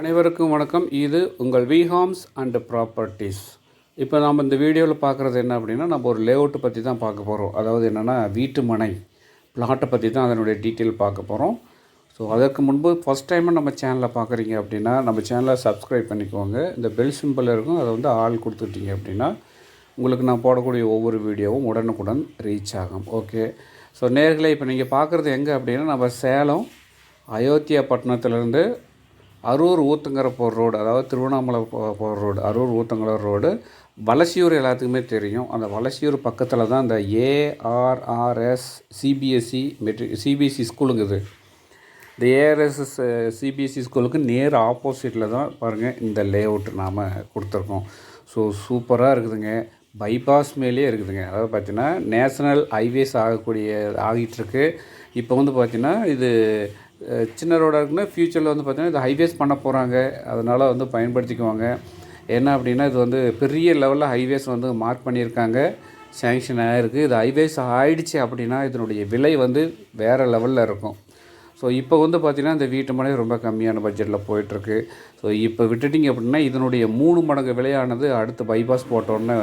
அனைவருக்கும் வணக்கம். இது உங்கள் வி ஹோம்ஸ் அண்ட் ப்ராப்பர்ட்டிஸ். இப்போ நாம் இந்த வீடியோவில் பார்க்குறது என்ன அப்படின்னா, நம்ம ஒரு லேஅவுட்டை பற்றி தான் பார்க்க போகிறோம். அதாவது என்னென்னா, வீட்டு மனை பிளாட்டை பற்றி தான் அதனுடைய டீட்டெயில் பார்க்க போகிறோம். ஸோ அதற்கு முன்பு ஃபஸ்ட் டைமாக நம்ம சேனலில் பார்க்குறீங்க அப்படின்னா, நம்ம சேனலை சப்ஸ்கிரைப் பண்ணிக்கோங்க. இந்த பெல் சிம்பிள் இருக்கும், அதை வந்து ஆல் கொடுத்துட்டீங்க அப்படின்னா உங்களுக்கு நான் போடக்கூடிய ஒவ்வொரு வீடியோவும் உடனுக்குடன் ரீச் ஆகும். ஓகே. ஸோ நேர்களே, இப்போ நீங்கள் பார்க்குறது எங்கே அப்படின்னா, நம்ம சேலம் அயோத்தியா பட்டணத்துலேருந்து அரூர் ஊத்தங்கரை போகிற ரோடு, அதாவது திருவண்ணாமலை போகிற ரோடு, அரூர் ஊத்தங்கரை ரோடு, வலசியூர் எல்லாத்துக்குமே தெரியும். அந்த வலசியூர் பக்கத்தில் தான் இந்த ஏஆர்ஆர்எஸ் சிபிஎஸ்சி ஸ்கூலுங்குது. இந்த ஏஆர்எஸ்எஸ் சிபிஎஸ்சி ஸ்கூலுக்கு நேர் ஆப்போசிட்டில் தான் பாருங்கள் இந்த லேஅவுட் நாம் கொடுத்துருக்கோம். ஸோ சூப்பராக இருக்குதுங்க. பைபாஸ் மேலேயே இருக்குதுங்க. அதாவது பார்த்திங்கன்னா நேஷ்னல் ஹைவேஸ் ஆகிட்டுருக்கு. இப்போ வந்து பார்த்திங்கன்னா இது சின்ன ரோடாக இருக்குன்னா ஃப்யூச்சரில் வந்து பார்த்திங்கன்னா இது ஹைவேஸ் பண்ண போகிறாங்க. அதனால் வந்து பயன்படுத்திக்குவாங்க. என்ன அப்படின்னா, இது வந்து பெரிய லெவலில் ஹைவேஸ் வந்து மார்க் பண்ணியிருக்காங்க, சேங்ஷன் ஆகிருக்கு. இது ஹைவேஸ் ஆகிடுச்சு அப்படின்னா இதனுடைய விலை வந்து வேறு லெவலில் இருக்கும். ஸோ இப்போ வந்து பார்த்திங்கன்னா இந்த வீட்டு மனை ரொம்ப கம்மியான பட்ஜெட்டில் போயிட்டுருக்கு. ஸோ இப்போ விட்டுட்டிங்க அப்படின்னா இதனுடைய 3 மடங்கு விலையானது அடுத்து பைபாஸ் போட்டோன்னே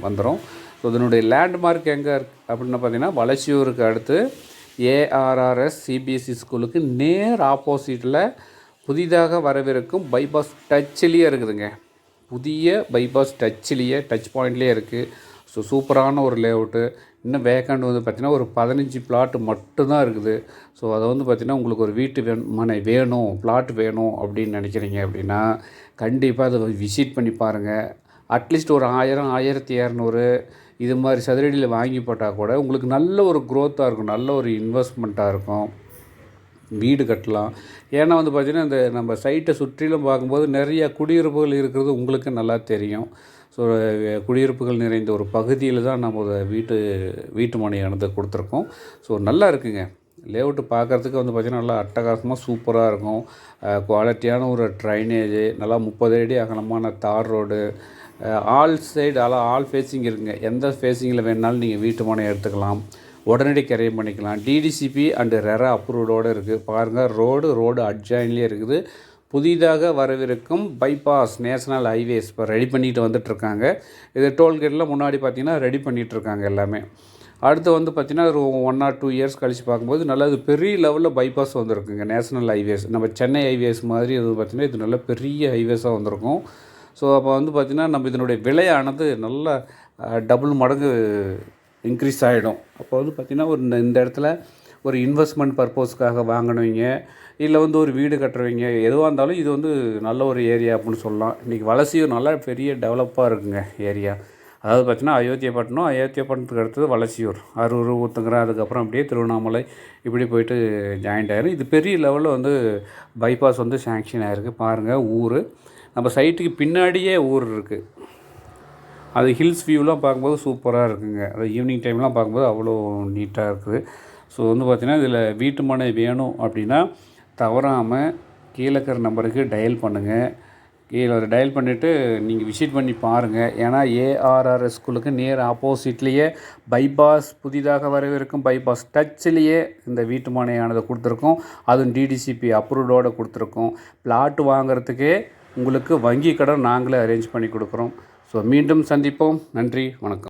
வந்துடும். ஸோ இதனுடைய லேண்ட்மார்க் எங்கே அப்படின்னு பார்த்திங்கன்னா, வலசியூருக்கு அடுத்து ஏஆர்ஆர்எஸ் சிபிஎஸ்சி ஸ்கூலுக்கு நேர் ஆப்போசிட்டில் புதிதாக வரவிருக்கும் பைபாஸ் டச்சிலேயே இருக்குதுங்க. புதிய பைபாஸ் டச் பாயிண்ட்லேயே இருக்குது. ஸோ சூப்பரான ஒரு லேஅவுட்டு. இன்னும் வேக்கண்ட் வந்து பார்த்திங்கன்னா ஒரு 15 பிளாட்டு மட்டும்தான் இருக்குது. ஸோ அதை வந்து பார்த்திங்கன்னா உங்களுக்கு ஒரு வீட்டு மனை வேணும், பிளாட் வேணும் அப்படின்னு நினைக்கிறீங்க அப்படின்னா கண்டிப்பாக அதை விசிட் பண்ணி பாருங்கள். அட்லீஸ்ட் ஒரு 1000, 1200 இது மாதிரி சதுரடியில் வாங்கி போட்டால் கூட உங்களுக்கு நல்ல ஒரு க்ரோத்தாக இருக்கும், நல்ல ஒரு இன்வெஸ்ட்மெண்ட்டாக இருக்கும். வீடு கட்டலாம். ஏன்னா வந்து பார்த்திங்கன்னா இந்த நம்ம சைட்டை சுற்றிலும் பார்க்கும்போது நிறைய குடியிருப்புகள் இருக்கிறது உங்களுக்கு நல்லா தெரியும். ஸோ குடியிருப்புகள் நிறைந்த ஒரு பகுதியில் தான் நம்ம வீட்டு மனையானது கொடுத்துருக்கோம். ஸோ நல்லா இருக்குங்க. லேஅவுட்டு பார்க்குறதுக்கு வந்து பார்த்திங்கன்னா நல்லா அட்டகாசமாக சூப்பராக இருக்கும். குவாலிட்டியான ஒரு ட்ரைனேஜு, நல்லா 30 அடி அகலமான தார் road, all side all facing இருக்குங்க. எந்த ஃபேஸிங்கில் வேணாலும் நீங்கள் வீட்டு மனை எடுத்துக்கலாம், உடனடி கிரையம் பண்ணிக்கலாம். டிடிசிபி அண்டு ரெரா அப்ரூவ்டோடு இருக்குது. பாருங்கள், ரோடு அட்ஜாயின்லேயே இருக்குது. புதிதாக வரவிருக்கும் பைபாஸ் நேஷ்னல் ஹைவேஸ் இப்போ ரெடி பண்ணிட்டு வந்துட்டுருக்காங்க. இது டோல்கேட்டில் முன்னாடி பார்த்திங்கன்னா ரெடி பண்ணிகிட்ருக்காங்க எல்லாமே. அடுத்து வந்து பார்த்திங்கன்னா ஒரு 1 or 2 இயர்ஸ் கழித்து பார்க்கும்போது நல்லது பெரிய லெவலில் பைபாஸ் வந்திருக்குங்க. நேஷ்னல் ஹைவேஸ் நம்ம சென்னை ஹைவேஸ் மாதிரி இது பார்த்திங்கன்னா இது நல்ல பெரிய ஹைவேஸாக வந்திருக்கும். ஸோ அப்போ வந்து பார்த்திங்கன்னா நம்ம இதனுடைய விலையானது நல்லா டபுள் மடங்கு இன்க்ரீஸ் ஆகிடும். அப்போ வந்து பார்த்திங்கன்னா இந்த இடத்துல ஒரு இன்வெஸ்ட்மெண்ட் பர்பஸ்க்காக வாங்கினவங்க, இல்லை வந்து ஒரு வீடு கட்டுறவங்க, எதுவாக இருந்தாலும் இது வந்து நல்ல ஒரு ஏரியா அப்படின்னு சொல்லலாம். இன்றைக்கி வலசியூர் நல்லா பெரிய டெவலப்பாக இருக்குங்க ஏரியா. அதாவது பார்த்திங்கன்னா அயோத்தியா பட்டணத்துக்கு அடுத்தது வலசியூர், அரூர், ஊத்தங்கரை, அதுக்கப்புறம் அப்படியே திருவண்ணாமலை இப்படி போயிட்டு ஜாயிண்ட் ஆயிரும். இது பெரிய லெவலில் வந்து பைபாஸ் வந்து சேங்ஷன் ஆகிருக்கு. பாருங்கள், ஊர் நம்ம சைட்டுக்கு பின்னாடியே ஊர் இருக்குது. அது ஹில்ஸ் வியூலாம் பார்க்கும்போது சூப்பராக இருக்குங்க. அது ஈவினிங் டைம்லாம் பார்க்கும்போது அவ்வளோ நீட்டாக இருக்குது. ஸோ வந்து பார்த்திங்கன்னா இதில் வீட்டு மனை வேணும் அப்படின்னா தவறாமல் கீழே இருக்கிற நம்பருக்கு டயல் பண்ணுங்கள். கீழே டயல் பண்ணிவிட்டு நீங்கள் விசிட் பண்ணி பாருங்கள். ஏன்னா ஏஆர்ஆர்எஸ் ஸ்கூலுக்கு நேர் ஆப்போசிட்லேயே பைபாஸ், புதிதாக வரவிருக்கும் பைபாஸ் டச்சிலேயே இந்த வீட்டு மனையானதை கொடுத்துருக்கோம். அதுவும் டிடிசிபி அப்ரூவ்டோடு கொடுத்துருக்கோம். பிளாட் வாங்கிறதுக்கே உங்களுக்கு வங்கி கடன் நாங்களே அரேஞ்ச் பண்ணி கொடுக்குறோம். ஸோ மீண்டும் சந்திப்போம். நன்றி, வணக்கம்.